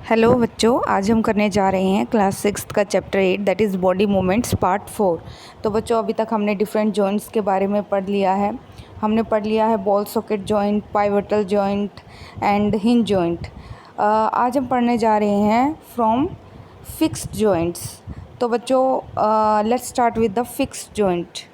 Hello बच्चों, आज हम करने जा रहे हैं क्लास 6 का chapter 8 that is body movements part 4। तो बच्चों अभी तक हमने डिफरेंट जॉइंट्स के बारे में पढ़ लिया है। हमने पढ़ लिया है ball socket joint, pivotal joint and hinge joint. आज हम पढ़ने जा रहे हैं फ्रॉम फिक्स्ड जॉइंट्स। तो बच्चों let's start with the fixed joint.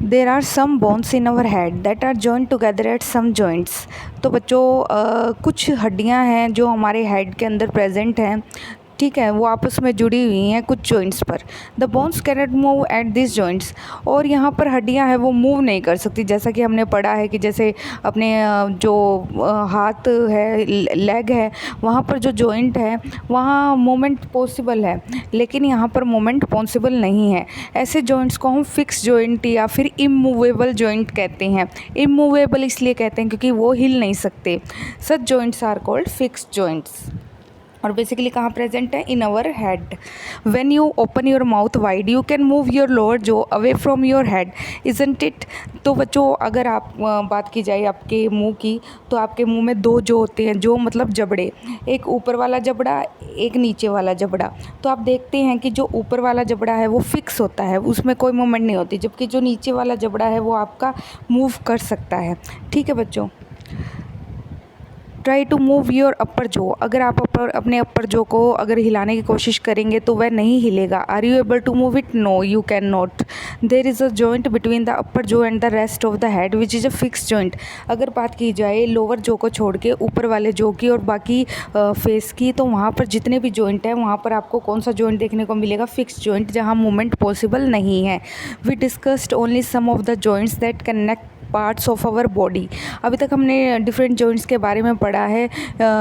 There are some bones in our head that are joint together at some joints. तो बच्चों कुछ हड्डियां हैं जो हमारे हेड के अंदर प्रेजेंट हैं, ठीक है, वो आपस में जुड़ी हुई हैं कुछ जॉइंट्स पर। The bones cannot move at this joints. और यहाँ पर हड्डियां हैं वो मूव नहीं कर सकती, जैसा कि हमने पढ़ा है कि जैसे अपने जो हाथ है, लेग है, वहाँ पर जो जॉइंट है वहाँ मूवमेंट पॉसिबल है, लेकिन यहाँ पर मूवमेंट पॉसिबल नहीं है। ऐसे जॉइंट्स को हम फिक्स जॉइंट या फिर इमूवेबल जॉइंट कहते हैं। इमूवेबल इसलिए कहते हैं क्योंकि वो हिल नहीं सकते। Such joints are called fix joints. और बेसिकली कहाँ प्रेजेंट है? In our head. When you open your mouth wide you can move your lower jaw away from your head, isn't it. तो बच्चों अगर आप बात की जाए आपके मुंह की, तो आपके मुंह में दो जो होते हैं, जो मतलब जबड़े, एक ऊपर वाला जबड़ा, एक नीचे वाला जबड़ा। तो आप देखते हैं कि जो ऊपर वाला जबड़ा है वो फिक्स होता है, उसमें कोई मूवमेंट नहीं होती, जबकि जो नीचे वाला जबड़ा है वो आपका मूव कर सकता है। ठीक है बच्चों। Try to move your upper jaw. अगर आप अपने अपर जो को अगर हिलाने की कोशिश करेंगे तो वह नहीं हिलेगा। Are you able to move it? No, you can not. There is a joint between the upper jaw and the rest of the head which is a fix joint. अगर बात की जाए लोअर जो को छोड़ के ऊपर वाले जो की और बाकी फेस की, तो वहाँ पर जितने भी जॉइंट है वहाँ पर आपको कौन सा जॉइंट देखने को मिलेगा? फिक्स जॉइंट, जहाँ मूवमेंट पॉसिबल नहीं है। We discussed only some of the joints that connect parts of our body. अभी तक हमने डिफरेंट जॉइंट्स के बारे में पढ़ा है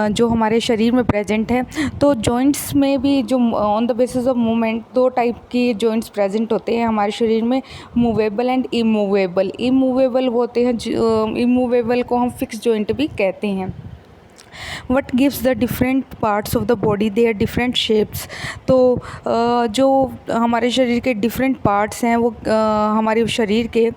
जो हमारे शरीर में प्रेजेंट है। तो जॉइंट्स में भी जो on the basis of movement दो टाइप के जॉइंट्स प्रेजेंट होते हैं हमारे शरीर में, मूवेबल एंड इमूवेबल। इमूवेबल वो होते हैं, इमूवेबल को हम फिक्स जॉइंट भी कहते हैं। What gives the different parts of the body their different shapes. तो जो हमारे शरीर के डिफरेंट पार्ट्स हैं वो हमारे शरीर के,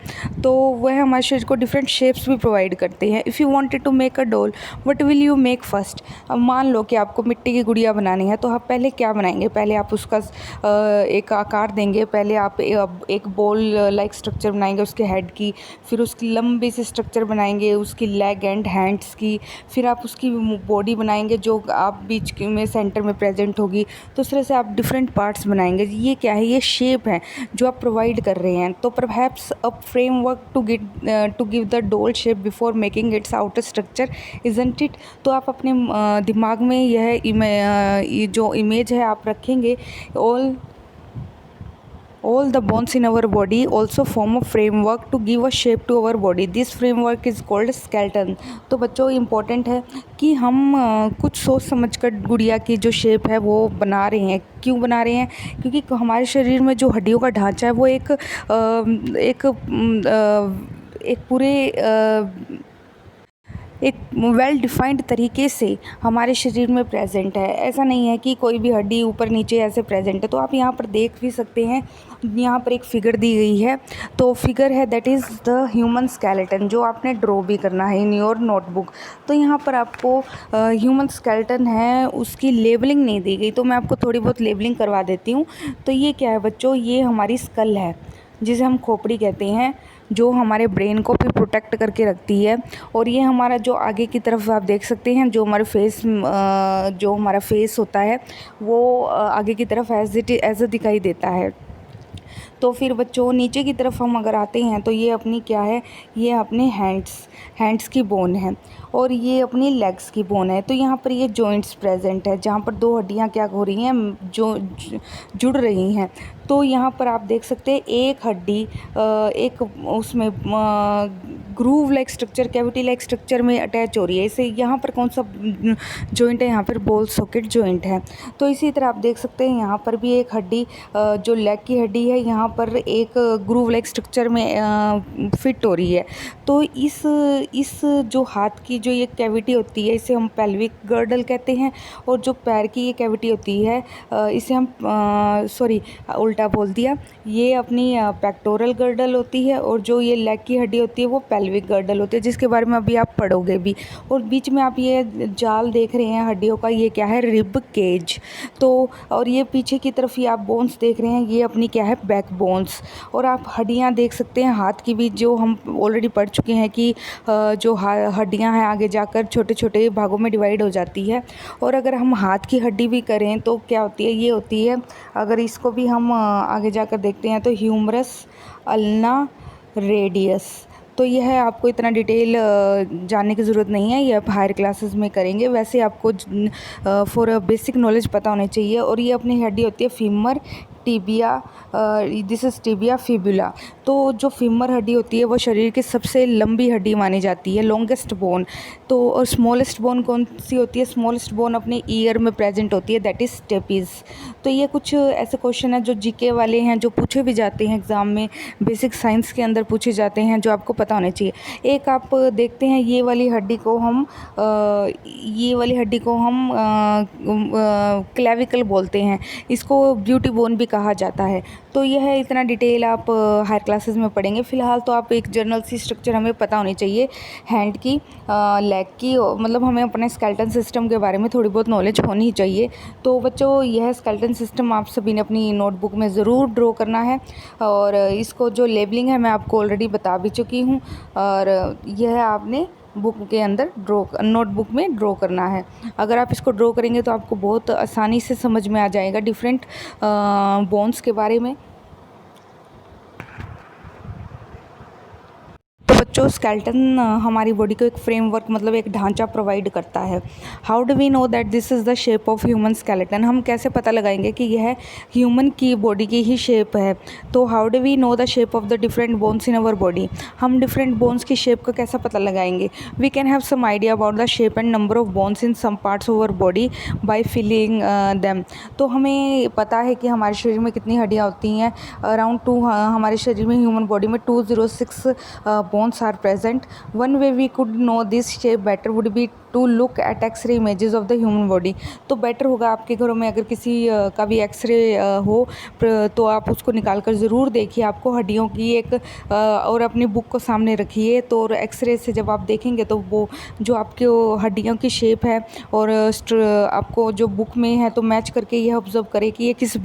तो वह हमारे शरीर को डिफरेंट शेप्स भी प्रोवाइड करते हैं। If you wanted to make a doll, what will you make first? अब मान लो कि आपको मिट्टी की गुड़िया बनानी है, तो आप पहले क्या बनाएंगे? पहले आप उसका एक आकार देंगे, पहले आप एक बॉल लाइक स्ट्रक्चर बनाएंगे उसके हेड की, फिर उसकी लंबी सी स्ट्रक्चर बनाएंगे उसकी लेग एंड हैंड्स की, फिर आप उसकी बॉडी बनाएंगे जो आप बीच में सेंटर में प्रेजेंट होगी। तो इस तरह से आप डिफरेंट पार्ट्स बनाएंगे। ये क्या है? ये शेप है जो आप प्रोवाइड कर रहे हैं। तो perhaps a framework to give the doll shape before making its outer structure, isn't it. तो आप अपने दिमाग में यह जो इमेज है आप रखेंगे। All the bones in our body also form a framework to give a shape to our body. This framework is called skeleton. तो बच्चों इम्पॉर्टेंट है कि हम कुछ सोच समझ कर गुड़िया की जो शेप है वो बना रहे हैं। क्यों बना रहे हैं? क्योंकि हमारे शरीर में जो हड्डियों का ढांचा है वो एक पूरे एक वेल डिफाइंड तरीके से हमारे शरीर में प्रेजेंट है। ऐसा नहीं है कि कोई भी हड्डी ऊपर नीचे ऐसे प्रेजेंट है। तो आप यहाँ पर देख भी सकते हैं, यहाँ पर एक फिगर दी गई है। तो फिगर है that is the human skeleton, जो आपने ड्रॉ भी करना है इन योर नोटबुक। तो यहाँ पर आपको ह्यूमन स्केलेटन है उसकी लेबलिंग नहीं दी गई, तो मैं आपको थोड़ी बहुत लेबलिंग करवा देती हूँ। तो ये क्या है बच्चों? ये हमारी स्कल है जिसे हम खोपड़ी कहते हैं, जो हमारे ब्रेन को भी प्रोटेक्ट करके रखती है। और ये हमारा जो आगे की तरफ आप देख सकते हैं, जो हमारा फेस होता है वो आगे की तरफ ऐसे दिखाई देता है। तो फिर बच्चों नीचे की तरफ हम अगर आते हैं तो ये अपनी क्या है? ये अपने हैंड्स की बोन है और ये अपनी लेग्स की बोन है। तो यहाँ पर ये जॉइंट्स प्रेजेंट है जहाँ पर दो हड्डियाँ क्या हो रही हैं? जो जुड़ रही हैं। तो यहाँ पर आप देख सकते हैं एक हड्डी एक उसमें groove like structure, cavity like structure में अटैच हो रही है। इसे यहाँ पर कौन सा जॉइंट है? यहाँ पर बॉल सॉकेट जॉइंट है। तो इसी तरह आप देख सकते हैं यहाँ पर भी एक हड्डी जो लेग की हड्डी है, यहाँ पर एक ग्रूव लाइक स्ट्रक्चर में फिट हो रही है। तो इस जो हाथ की जो ये कैविटी होती है इसे हम पेल्विक गर्डल कहते हैं, और जो पैर की ये कैविटी होती है इसे हम सॉरी उल्टा बोल दिया, ये अपनी पेक्टोरल गर्डल होती है, और जो ये लेग की हड्डी होती है वो पेल्विक गर्डल होती है, जिसके बारे में अभी आप पढ़ोगे भी। और बीच में आप ये जाल देख रहे हैं हड्डियों का, ये क्या है, रिब केज। तो और ये पीछे की तरफ ये आप बोन्स देख रहे हैं, ये अपनी क्या है, बैक बोन्स। और आप हड्डियां देख सकते हैं हाथ की भी, जो हम ऑलरेडी पढ़ चुके हैं कि जो हड्डियां हैं आगे जाकर छोटे छोटे भागों में डिवाइड हो जाती है। और अगर हम हाथ की हड्डी भी करें तो क्या होती है, ये होती है, अगर इसको भी हम आगे जाकर देखते हैं तो ह्यूमरस अल्ना रेडियस। तो यह है, आपको इतना डिटेल जानने की ज़रूरत नहीं है, ये आप हायर क्लासेस में करेंगे। वैसे आपको फॉर बेसिक नॉलेज पता होनी चाहिए। और ये अपनी हड्डी होती है femur tibia, this is tibia fibula. तो जो फीमर हड्डी होती है वो शरीर की सबसे लंबी हड्डी मानी जाती है, लॉन्गेस्ट बोन। तो और स्मॉलेस्ट बोन कौन सी होती है, स्मॉलेस्ट बोन अपने ईयर में प्रेजेंट होती है, दैट इज़ स्टेपीज़। तो ये कुछ ऐसे क्वेश्चन हैं जो जीके वाले हैं, जो पूछे भी जाते हैं एग्ज़ाम में, बेसिक साइंस के अंदर पूछे जाते हैं, जो आपको पता होने चाहिए। एक आप देखते हैं, ये वाली हड्डी को हम क्लेविकल बोलते हैं, इसको ब्यूटी बोन भी कहा जाता है। तो यह है, इतना डिटेल आप हायर क्लासेस में पढ़ेंगे। फ़िलहाल तो आप एक जनरल सी स्ट्रक्चर हमें पता होनी चाहिए, हैंड की, लेग की, मतलब हमें अपने स्केलेटन सिस्टम के बारे में थोड़ी बहुत नॉलेज होनी चाहिए। तो बच्चों, यह स्केलेटन सिस्टम आप सभी ने अपनी नोटबुक में ज़रूर ड्रॉ करना है, और इसको जो लेबलिंग है मैं आपको ऑलरेडी बता भी चुकी हूँ, और यह आपने बुक के अंदर नोटबुक में ड्रॉ करना है। अगर आप इसको ड्रॉ करेंगे तो आपको बहुत आसानी से समझ में आ जाएगा डिफरेंट बोन्स के बारे में। तो बच्चों, स्केलेटन हमारी बॉडी को एक फ्रेमवर्क, मतलब एक ढांचा प्रोवाइड करता है। How do we know that this is the shape of human skeleton? हम कैसे पता लगाएंगे कि यह ह्यूमन की बॉडी की ही शेप है? तो how do we know the shape of the different bones in our body? हम डिफरेंट बोन्स की शेप का कैसा पता लगाएंगे? We can have some idea about the shape and number of bones in some parts of our body by feeling them. तो हमें पता है कि हमारे शरीर में कितनी हड्डियाँ होती हैं, अराउंड 2, हमारे शरीर में, ह्यूमन बॉडी में 206 bones are present. One way we could know this shape better would be to look at X-ray images of the human body. तो बेटर होगा, आपके घरों में अगर किसी का भी एक्सरे हो तो आप उसको निकाल कर ज़रूर देखिए, आपको हड्डियों की एक और अपनी बुक को सामने रखिए। तो एक्सरे से जब आप देखेंगे तो वो जो आपके हड्डियों की शेप है और आपको जो बुक में है, तो मैच करके यह ऑब्जर्व करें कि ये किस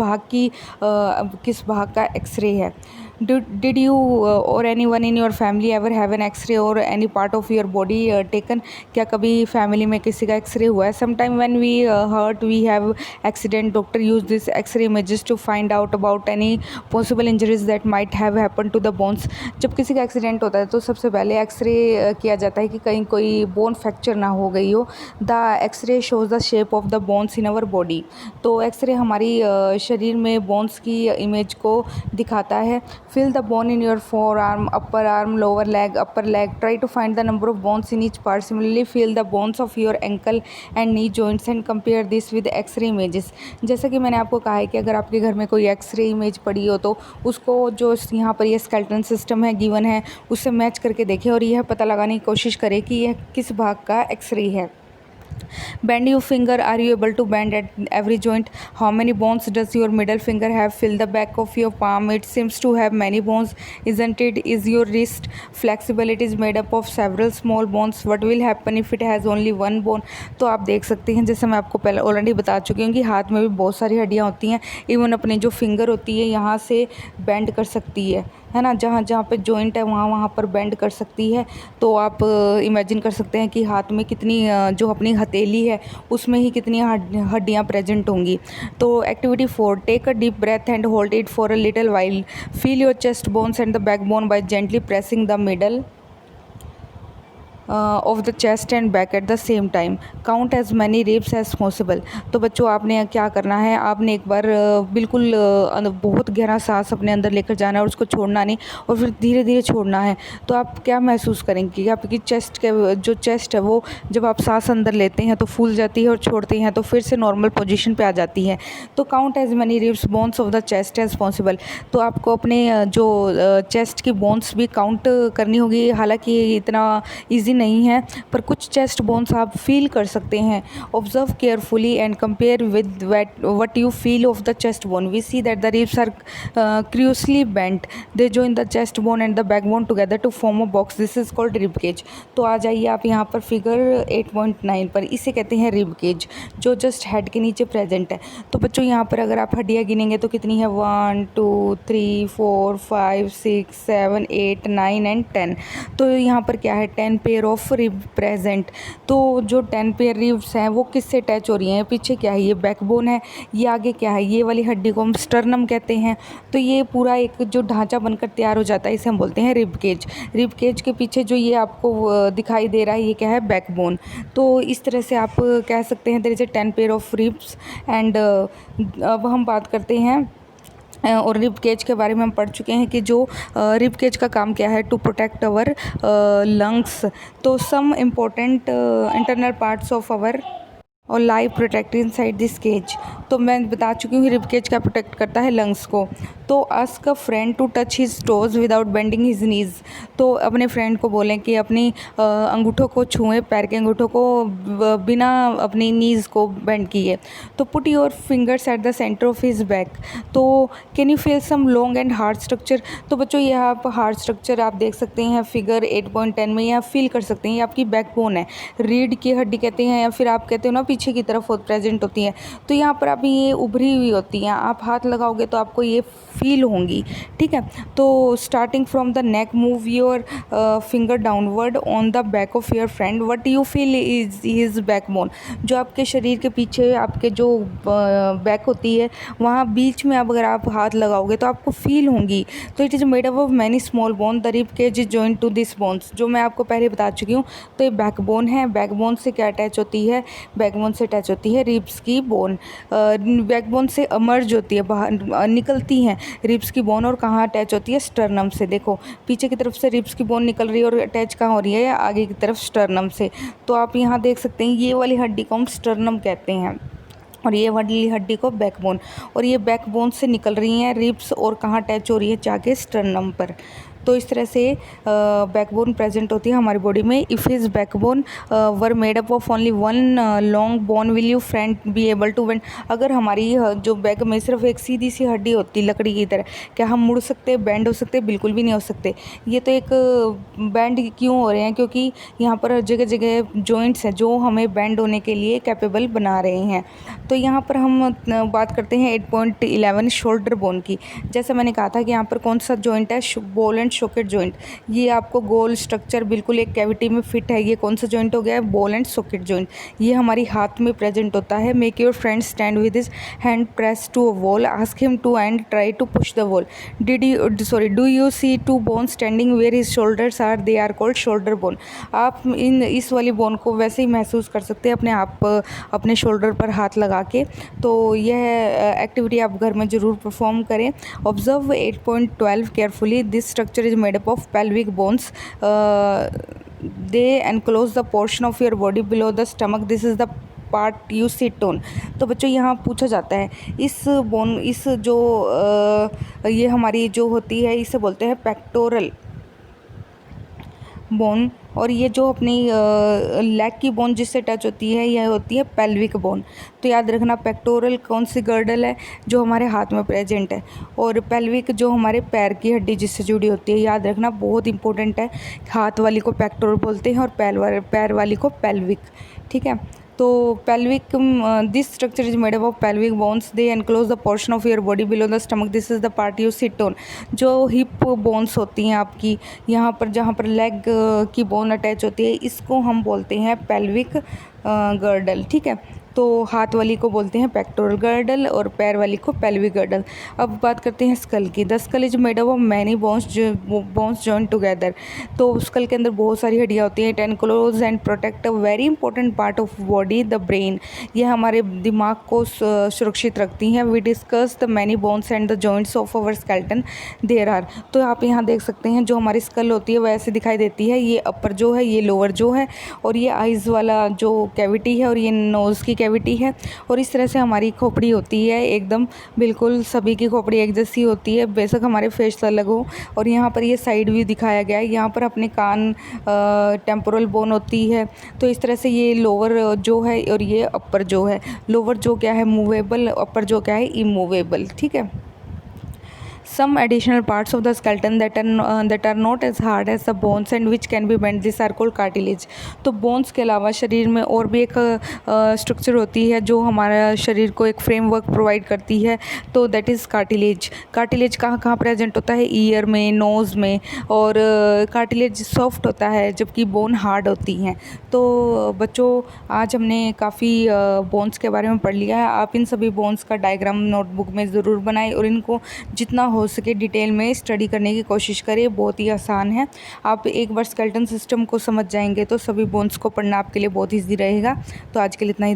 भाग का एक्सरे है। Did you or anyone in your family ever have an X-ray or any part of your body taken? क्या कभी फैमिली में किसी का एक्सरे हुआ है? Sometime when we hurt, we have accident, doctor use this X-ray images to find out about any possible injuries that might have happened to the bones. जब किसी का एक्सीडेंट होता है तो सबसे पहले एक्सरे किया जाता है कि कहीं कोई बोन फ्रैक्चर ना हो गई हो। The x-ray shows the shape of the bones in our body. तो एक्सरे हमारी शरीर में बोन्स की इमेज को दिखाता है। Feel the bone in your forearm, upper arm, lower leg, upper leg. Try to find the number of bones in each part. Similarly, feel the bones of your ankle and knee joints and compare this with X-ray images. जैसा कि मैंने आपको कहा है कि अगर आपके घर में कोई एक्सरे इमेज पड़ी हो तो उसको जो यहाँ पर ये स्केलेटन सिस्टम है गिवन है, उससे मैच करके देखें और यह पता लगाने की कोशिश करें कि यह किस भाग का एक्सरे है। Bend your finger. Are you able to bend at every joint? How many bones does your middle finger have? Feel the back of your palm. It seems to have many bones, isn't it? Is your wrist flexible? It is made up of several small bones. What will happen if it has only one bone? तो आप देख सकते हैं, जैसे मैं आपको पहले already बता चुकी हूँ कि हाथ में भी बहुत सारी हड्डियाँ होती हैं। इवन अपनी जो फिंगर होती है यहाँ से बेंड कर सकती है ना, जहाँ जहाँ पे जॉइंट है वहाँ पर बेंड कर सकती है। तो आप इमेजिन कर सकते हैं कि हाथ में कितनी जो अपनी हथेली है उसमें ही कितनी हड्डियाँ प्रेजेंट होंगी। तो activity 4, take a deep breath and hold it for a little while. Feel your chest bones and the back bone by gently pressing the middle of the chest and back at the same time, count as many ribs as possible. तो बच्चों आपने क्या करना है, आपने एक बार बिल्कुल बहुत गहरा सांस अपने अंदर लेकर जाना है और उसको छोड़ना नहीं, और फिर धीरे धीरे छोड़ना है। तो आप क्या महसूस करेंगे कि आपकी चेस्ट के जो चेस्ट है वो जब आप सांस अंदर लेते हैं तो फूल जाती है और छोड़ते हैं तो फिर से नॉर्मल पोजीशन पे आ जाती है। तो count as many ribs bones of the chest as possible. तो आपको अपने जो चेस्ट की बोन्स भी काउंट करनी होगी, हालांकि ये इतना ईजी नहीं है, पर कुछ चेस्ट बोन्स आप फील कर सकते हैं। Observe carefully and compare with what you feel of the chest bone. We see that the ribs are crucially bent, they join the chest bone and the backbone together to form a box, this is called rib cage। तो आ जाइए आप यहाँ पर figure 8.9 पर, इसे कहते हैं rib cage, जो जस्ट हेड के नीचे प्रेजेंट है। तो बच्चों यहाँ पर अगर आप हड्डियाँ गिनेंगे तो कितनी है, 1 2 3 4 5 6 7 8 9 एंड 10। तो यहाँ पर क्या है, 10 पेयर ऑफ रिब प्रेजेंट। तो जो 10 पेयर रिब्स हैं वो किससे अटैच हो रही हैं, पीछे क्या है, ये बैकबोन है, ये आगे क्या है, ये वाली हड्डी को हम स्टर्नम कहते हैं। तो ये पूरा एक जो ढांचा बनकर तैयार हो जाता है इसे हम बोलते हैं रिब केज। रिब केज के पीछे जो ये आपको दिखाई दे रहा है ये क्या है, बैकबोन। तो इस तरह से आप कह सकते हैं there is a 10 pair of ribs and अब हम बात करते हैं और रिब केज के बारे में हम पढ़ चुके हैं कि जो रिब केज का काम क्या है, टू प्रोटेक्ट अवर लंग्स। तो some important internal parts of our और live protect inside this cage. तो मैं बता चुकी हूँ रिब केज क्या प्रोटेक्ट करता है, लंग्स को। तो ask a friend to touch his toes without bending his knees. तो अपने फ्रेंड को बोलें कि अपनी अंगूठों को छुएं, पैर के अंगूठों को बिना अपनी नीज़ को बेंड किए। तो put your fingers at the centre of his back. तो can you feel some long and hard structure. तो बच्चों यह आप हार्ड स्ट्रक्चर आप देख सकते हैं फिगर 8.10 में, यह फील कर सकते हैं, ये आपकी बैकबोन है, रीढ़ की हड्डी कहते हैं, या फिर आप कहते हो ना पीछे की तरफ प्रेजेंट होती है। तो यहाँ पर अभी ये उभरी हुई होती हैं, आप हाथ लगाओगे तो आपको ये फील होंगी, ठीक है। तो starting from the neck move your finger downward on the back of your friend, what you feel is his backbone. जो आपके शरीर के पीछे आपके जो बैक होती है वहाँ बीच में अब अगर आप हाथ लगाओगे तो आपको फील होंगी। तो it is made up of many small bone, the rib cage is joint to this bones, जो मैं आपको पहले बता चुकी हूँ। तो ये बैकबोन है, बैकबोन से क्या अटैच होती है, बैकबोन से अटैच होती है रिब्स की बोन। बैकबोन से अमर्ज होती है, बाहर निकलती हैं रिब्स की बोन, और कहाँ अटैच होती है, स्टर्नम से। देखो पीछे की तरफ से रिब्स की बोन निकल रही है और अटैच कहाँ हो रही है, आगे की तरफ स्टर्नम से। तो आप यहाँ देख सकते हैं ये वाली हड्डी को हम स्टर्नम कहते हैं और ये वाली हड्डी को बैकबोन, और ये बैकबोन से निकल रही हैं रिब्स और कहाँ अटैच हो रही है, जाके स्टर्नम पर। तो इस तरह से बैकबोन प्रेजेंट होती है हमारी बॉडी में। If his backbone were made up of only one long bone will you friend be able to bend. अगर हमारी जो बैक में सिर्फ एक सीधी सी हड्डी होती लकड़ी की तरह, क्या हम मुड़ सकते, बेंड हो सकते? बिल्कुल भी नहीं हो सकते। ये तो एक बेंड क्यों हो रहे हैं, क्योंकि यहाँ पर जगह जगह जॉइंट्स हैं जो हमें बेंड होने के लिए कैपेबल बना रहे हैं। तो यहाँ पर हम बात करते हैं 8.11 शोल्डर बोन की। जैसा मैंने कहा था कि यहाँ पर कौन सा जॉइंट है, बॉल एंड सॉकेट जॉइंट। ये आपको गोल स्ट्रक्चर बिल्कुल एक कैविटी में फिट है। ये कौन सा जॉइंट हो गया है, बॉल एंड सॉकेट जॉइंट। ये हमारी हाथ में प्रेजेंट होता है। Make your friend stand with his hand press to a wall, ask him to and try to push the wall. Do you see two bone standing where his shoulders are, they are called shoulder bone. आप इस वाली bone को वैसे ही महसूस कर सकते हैं अपने आप अपने शोल्डर पर हाथ लगा के। तो यह एक्टिविटी आप घर में ज़रूर परफॉर्म करें। Observe 8.12 carefully, this structure is made up of pelvic bones, they enclose the portion of your body below the stomach, this is the part you sit on. तो बच्चों यहाँ पूछा जाता है इस बोन, इस जो ये हमारी जो होती है इसे बोलते हैं पेक्टोरल बोन, और ये जो अपनी लेग की बोन जिससे टच होती है यह होती है पेल्विक बोन। तो याद रखना पेक्टोरल कौन सी गर्डल है, जो हमारे हाथ में प्रेजेंट है, और पेल्विक जो हमारे पैर की हड्डी जिससे जुड़ी होती है। याद रखना बहुत इंपॉर्टेंट है, हाथ वाली को पेक्टोरल बोलते हैं और पैर वाली को पेल्विक, ठीक है। तो pelvic, this structure is made up of pelvic bones, they enclose the portion of your body below the stomach, this is the part you sit on. जो हिप बोन्स होती हैं आपकी, यहाँ पर जहाँ पर लेग की बोन अटैच होती है, इसको हम बोलते हैं पेल्विक गर्डल, ठीक है। तो हाथ वाली को बोलते हैं पेक्टोरल गर्डल और पैर वाली को पेल्विक गर्डल। अब बात करते हैं स्कल की। The skull is made up of many bones joint together. तो स्कल के अंदर बहुत सारी हड्डियाँ होती हैं। It enclose and protect a very important part of body, the brain. ये हमारे दिमाग को सुरक्षित रखती हैं। We discuss the many bones and the joints of our skeleton there are. तो आप यहाँ देख सकते हैं जो हमारी स्कल होती है वैसे दिखाई देती है। ये अपर जो है, ये लोअर जो है, और ये आइज़ वाला जो कैविटी है, और ये नोज़ की कैविटी है। और इस तरह से हमारी खोपड़ी होती है एकदम, बिल्कुल सभी की खोपड़ी एक जैसी होती है, बेशक हमारे फेस अलग हो। और यहाँ पर ये साइड व्यू दिखाया गया है। यहाँ पर अपने कान टेम्पोरल बोन होती है। तो इस तरह से ये लोअर जो है और ये अपर जो है। लोअर जो क्या है मूवेबल, अपर जो क्या है इमूवेबल, ठीक है। Some additional parts of the skeleton that are not as hard as the bones and which can be bent, these are called cartilage। तो bones के अलावा शरीर में और भी एक स्ट्रक्चर होती है जो हमारा शरीर को एक फ्रेमवर्क प्रोवाइड करती है, तो दैट इज़ कार्टिलेज। कार्टिलेज कहाँ कहाँ प्रेजेंट होता है? ईयर में, नोज़ में। और कार्टिलेज सॉफ्ट होता है जबकि बोन हार्ड होती हैं। तो बच्चों, आज हमने काफ़ी बोन्स के बारे में पढ़ लिया है। आप इन सभी बोन्स का डायग्राम नोटबुक में ज़रूर बनाएं और इनको जितना हो सके डिटेल में स्टडी करने की कोशिश करें। बहुत ही आसान है। आप एक बार स्केलेटन सिस्टम को समझ जाएंगे तो सभी बोन्स को पढ़ना आपके लिए बहुत ईजी रहेगा। तो आज के लिए इतना ही।